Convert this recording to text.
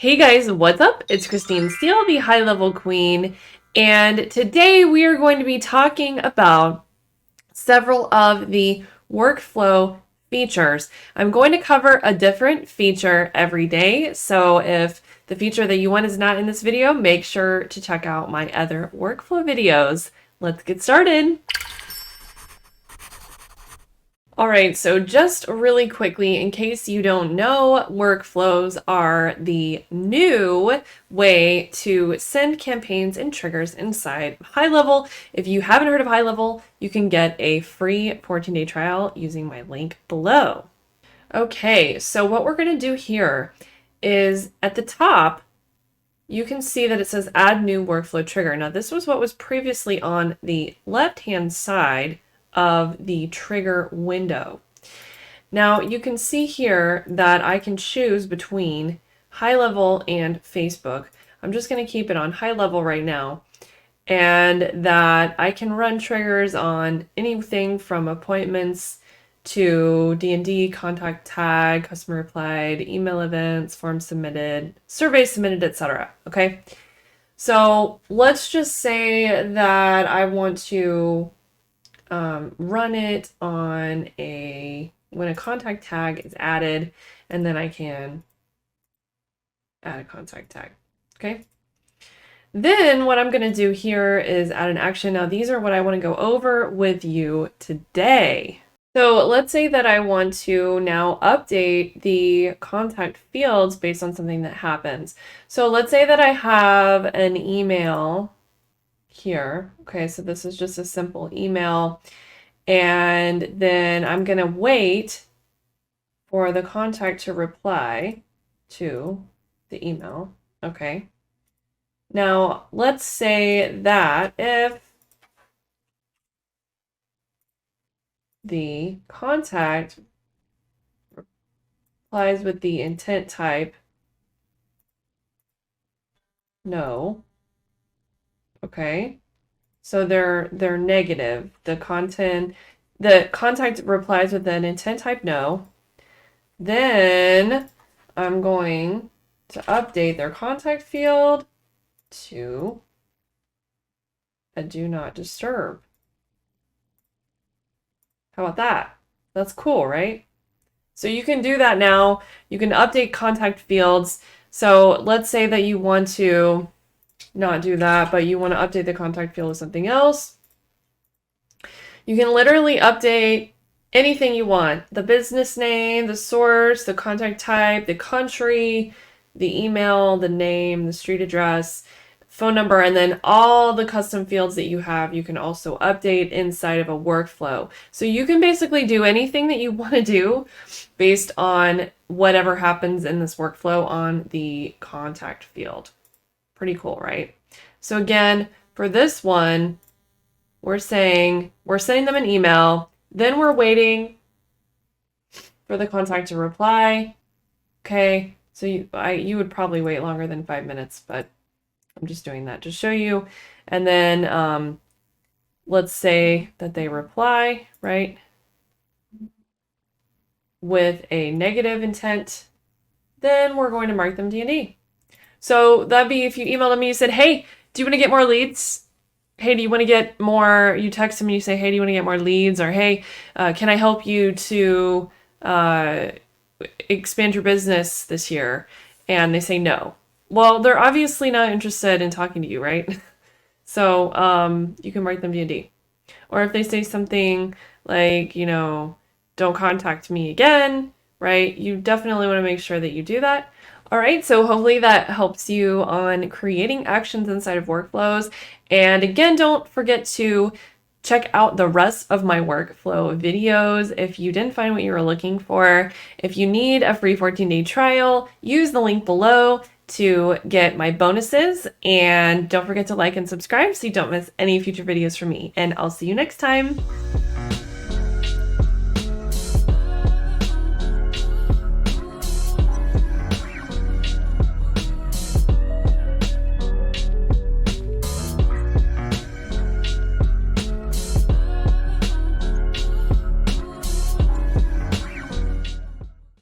Hey guys, what's up? It's Christine Steele, the High Level Queen, and today we are going to be talking about several of the workflow features. I'm going to cover a different feature every day, so if the feature that you want is not in this video, make sure to check out my other workflow videos. Let's get started. All right, so just really quickly, in case you don't know, workflows are the new way to send campaigns and triggers inside HighLevel. If you haven't heard of HighLevel, you can get a free 14-day trial using my link below. Okay, so what we're going to do here is at the top, you can see that it says add new workflow trigger. Now, this was what was previously on the left-hand side of the trigger window. Now you can see here that I can choose between HighLevel and Facebook. I'm just going to keep it on HighLevel right now, and that I can run triggers on anything from appointments to D&D, contact tag, customer replied, email events, forms submitted, surveys submitted, etc. Okay, so let's just say that I want to run it on when a contact tag is added, and then I can add a contact tag. Okay. Then what I'm going to do here is add an action. Now these are what I want to go over with you today. So let's say that I want to now update the contact fields based on something that happens. So let's say that I have an email here. Okay, so this is just a simple email. And then I'm going to wait for the contact to reply to the email. Okay. Now, let's say that if the contact replies with the intent type no. Okay. So they're negative. The contact replies with an intent type no. Then I'm going to update their contact field to a do not disturb. How about that? That's cool, right? So you can do that now. You can update contact fields. So let's say that you want to not do that, but you want to update the contact field with something else. You can literally update anything you want. The business name, the source, the contact type, the country, the email, the name, the street address, phone number, and then all the custom fields that you have, you can also update inside of a workflow. So you can basically do anything that you want to do based on whatever happens in this workflow on the contact field. Pretty cool, right? So again, for this one, we're saying we're sending them an email, then we're waiting for the contact to reply. Okay, so you would probably wait longer than 5 minutes, but I'm just doing that to show you. And then let's say that they reply, right, with a negative intent, then we're going to mark them D&D. So that'd be if you emailed them and you said, hey, do you want to get more leads? Hey, do you want to get more? You text them and you say, hey, do you want to get more leads? Or hey, can I help you to expand your business this year? And they say no. Well, they're obviously not interested in talking to you, right? So you can mark them D&D. Or if they say something like, you know, don't contact me again, right? You definitely want to make sure that you do that. All right, so hopefully that helps you on creating actions inside of workflows. And again, don't forget to check out the rest of my workflow videos if you didn't find what you were looking for. If you need a free 14-day trial, use the link below to get my bonuses. And don't forget to like and subscribe so you don't miss any future videos from me. And I'll see you next time.